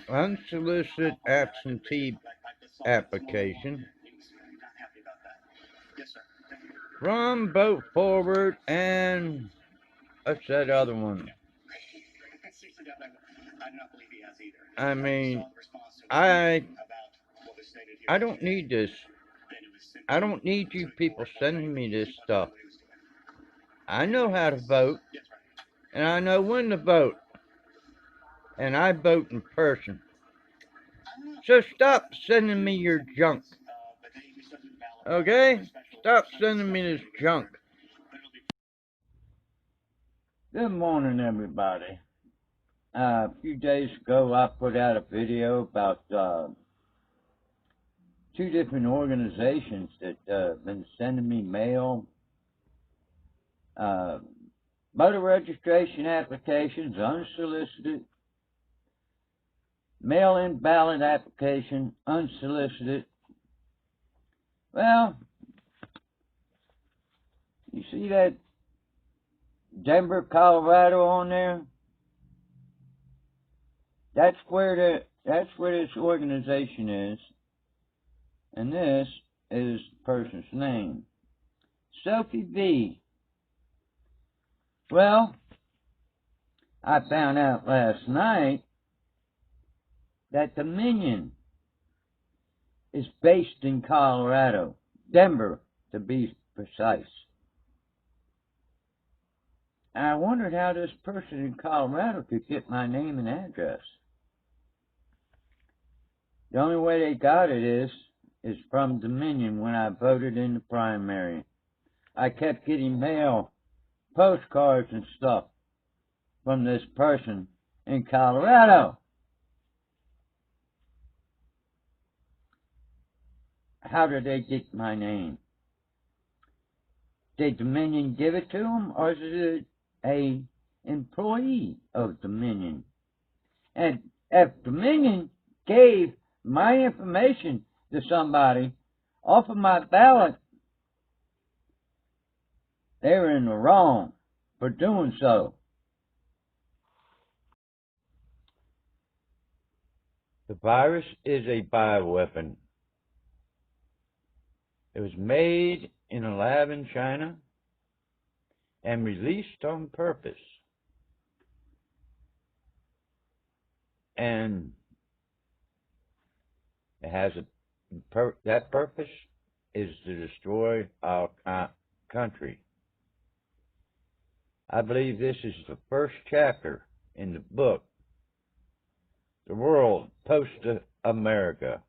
unsolicited absentee application from vote forward and what's that other one? I mean, I I don't need this. I don't need you people sending me this stuff. I know how to vote, and I know when to vote, and I vote in person. So stop sending me your junk. Okay? Stop sending me this junk. Good morning, everybody. A few days ago, I put out a video about two different organizations that been sending me mail, voter registration applications, unsolicited, mail-in ballot application, unsolicited. Well, you see that Denver, Colorado on there? That's where this organization is, and this is the person's name, Sophie V. Well, I found out last night that Dominion is based in Colorado, Denver to be precise. And I wondered how this person in Colorado could get my name and address. The only way they got it is from Dominion when I voted in the primary. I kept getting mail, postcards and stuff from this person in Colorado. How did they get my name? Did Dominion give it to them, or is it a employee of Dominion? And if Dominion gave my information to somebody off of my ballot, they were in the wrong for doing so. The virus is a bioweapon. It was made in a lab in China and released on purpose. And it has that purpose is to destroy our country. I believe this is the first chapter in the book, The World Post-America.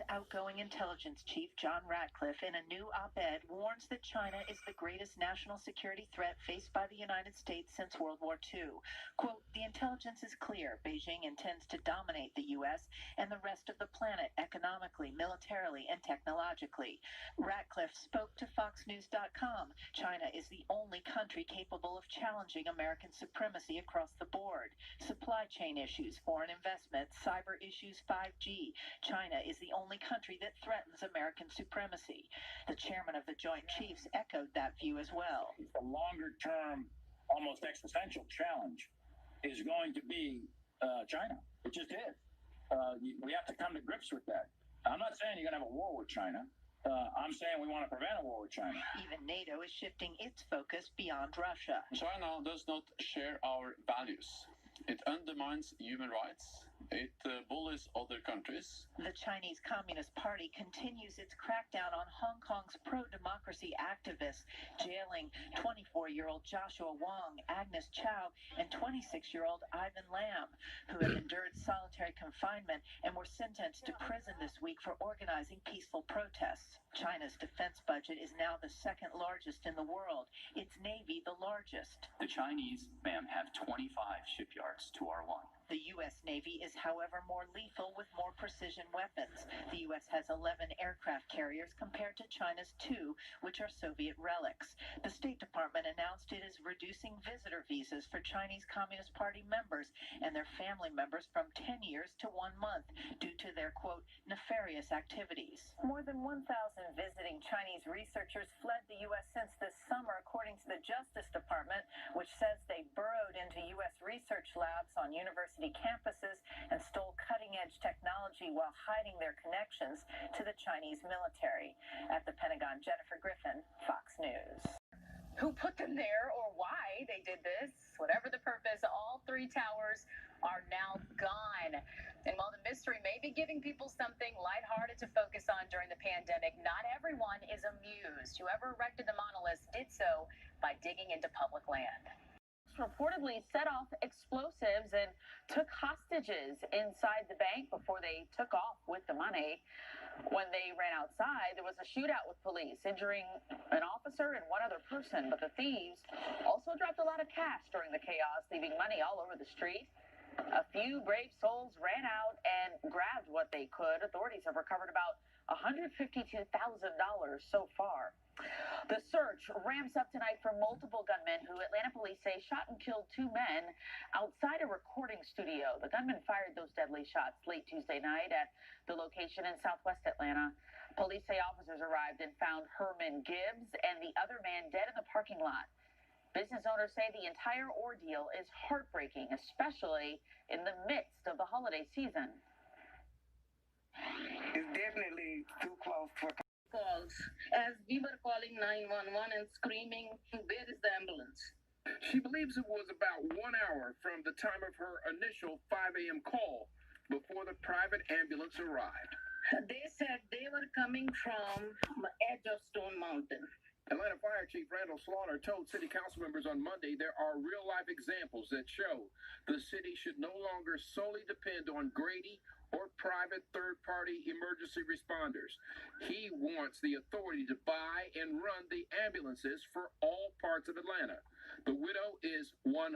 Outgoing intelligence chief John Ratcliffe, in a new op-ed, warns that China is the greatest national security threat faced by the United States since World War II. Quote, the intelligence is clear. Beijing intends to dominate the U.S. and the rest of the planet economically, militarily, and technologically. Ratcliffe spoke to FoxNews.com. China is the only country capable of challenging American supremacy across the board. Supply chain issues, foreign investment, cyber issues, 5G. China is the only country that threatens American supremacy. The chairman of the Joint Chiefs echoed that view as well. The longer-term, almost existential challenge is going to be China. It just is. We have to come to grips with that. I'm not saying you're going to have a war with China. I'm saying we want to prevent a war with China. Even NATO is shifting its focus beyond Russia. China does not share our values. It undermines human rights. It bullies other countries. The Chinese Communist Party continues its crackdown on Hong Kong's pro-democracy activists, jailing 24-year-old Joshua Wong, Agnes Chow, and 26-year-old Ivan Lam, who have endured solitary confinement and were sentenced to prison this week for organizing peaceful protests. China's defense budget is now the second largest in the world, its navy the largest. The Chinese, ma'am, have 25 shipyards to our one. The U.S. Navy is, however, more lethal with more precision weapons. The U.S. has 11 aircraft carriers compared to China's 2, which are Soviet relics. The State Department announced it is reducing visitor visas for Chinese Communist Party members and their family members from 10 years to 1 month due to their, quote, nefarious activities. More than 1,000 visiting Chinese researchers fled the U.S. since this summer, according to the Justice Department, which says they burrowed into U.S. research labs on university campuses and stole cutting-edge technology while hiding their connections to the Chinese military. At the Pentagon, Jennifer Griffin, Fox News. Who put them there or why they did this? Whatever the purpose, all 3 towers are now gone. And while the mystery may be giving people something lighthearted to focus on during the pandemic, not everyone is amused. Whoever erected the monoliths did so by digging into public land. Reportedly set off explosives and took hostages inside the bank before they took off with the money. When they ran outside, there was a shootout with police, injuring an officer and 1 other person. But the thieves also dropped a lot of cash during the chaos, leaving money all over the street. A few brave souls ran out and grabbed what they could. Authorities have recovered about $152,000 so far. The search ramps up tonight for multiple gunmen who Atlanta police say shot and killed 2 men outside a recording studio. The gunmen fired those deadly shots late Tuesday night at the location in southwest Atlanta. Police say officers arrived and found Herman Gibbs and the other man dead in the parking lot. Business owners say the entire ordeal is heartbreaking, especially in the midst of the holiday season. It's definitely too close for Calls as we were calling 911 and screaming, "Where is the ambulance?" She believes it was about 1 hour from the time of her initial 5 a.m. call before the private ambulance arrived. They said they were coming from the edge of Stone Mountain. Atlanta Fire Chief Randall Slaughter told city council members on Monday there are real-life examples that show the city should no longer solely depend on Grady or private third-party emergency responders. He wants the authority to buy and run the ambulances for all parts of Atlanta. The widow is 100%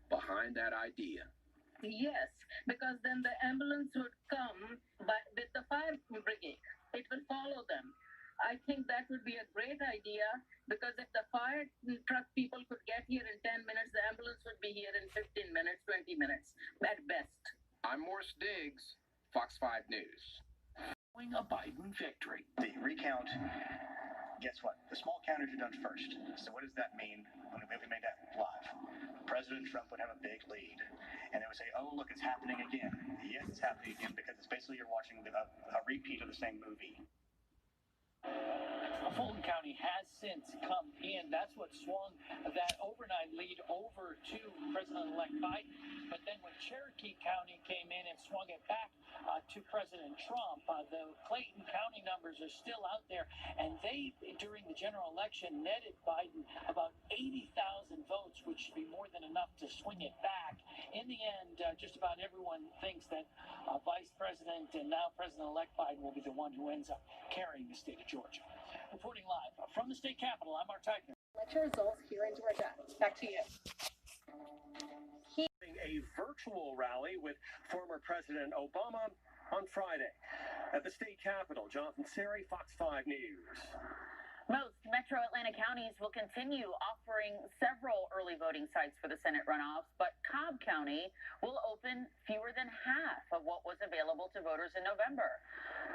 behind that idea. Yes, because then the ambulance would come with the fire brigade. It will follow them. I think that would be a great idea because if the fire truck people could get here in 10 minutes, the ambulance would be here in 15 minutes, 20 minutes at best. I'm Morris Diggs, Fox 5 News. A Biden victory. The recount, guess what? The small counters are done first. So what does that mean when we made that live? President Trump would have a big lead. And they would say, oh, look, it's happening again. Yes, it's happening again because it's basically you're watching a repeat of the same movie. Fulton County has since come in. That's what swung that overnight lead over to President-elect Biden. But then when Cherokee County came in and swung it back to President Trump, the Clayton County numbers are still out there. And they, during the general election, netted Biden about 80,000 votes, which should be more than enough to swing it back. In the end, just about everyone thinks that Vice President and now President-elect Biden will be the one who ends up carrying the state of Georgia. Reporting live from the state capitol, I'm Mark Teichner. Election results here in Georgia. Back to you. A virtual rally with former President Obama on Friday at the state capitol. Jonathan Seri, Fox 5 News. Most metro Atlanta counties will continue offering several early voting sites for the Senate runoffs, but Cobb County will open fewer than half of what was available to voters in November.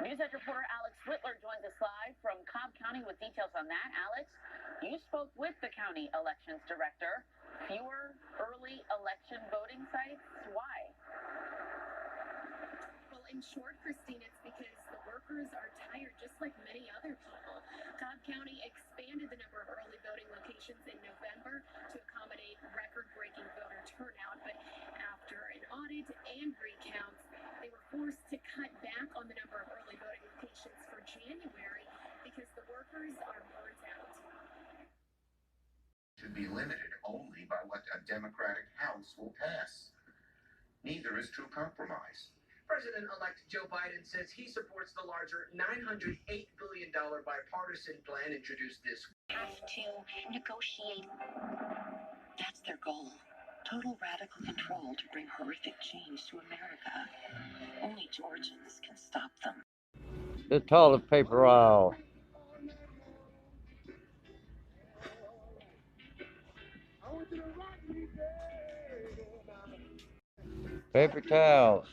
NewsEdge reporter Alex Whitler joins us live from Cobb County with details on that. Alex, you spoke with the county elections director. Fewer early election voting sites? Why? Well, in short, Christine, it's because the workers are tired, just like many other people. Cobb County expanded the number of early voting locations in November to accommodate record-breaking voter turnout, but after an audit and recounts, they were forced to cut back on the number of early voting locations for January because the workers are burnt out. Should be limited only by what a Democratic House will pass. Neither is true compromise. President-elect Joe Biden says he supports the larger $908 billion bipartisan plan introduced this week. Have to negotiate. That's their goal. total radical control to bring horrific change to America. Only Georgians can stop them. The toilet paper aisle. Paper towels.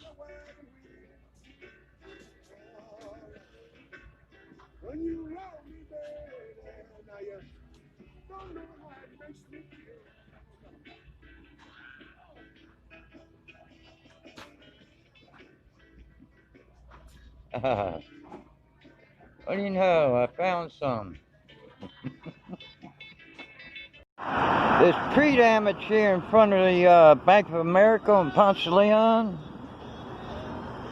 What do you know? I found some. There's tree damage here in front of the Bank of America on Ponce de Leon.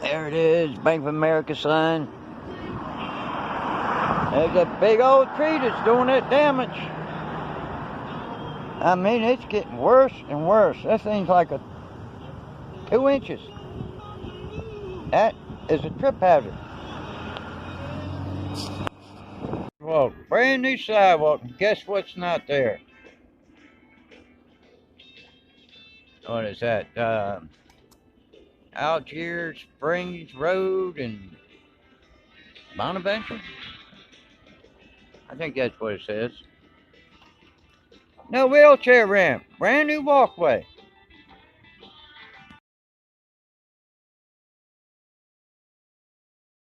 There it is, Bank of America sign. There's a big old tree that's doing that damage. I mean, it's getting worse and worse. That thing's like 2 inches. That is a trip hazard. Well, brand new sidewalk. Guess what's not there? What is that? Algiers Springs Road and Bonaventure? I think that's what it says. No wheelchair ramp. Brand new walkway.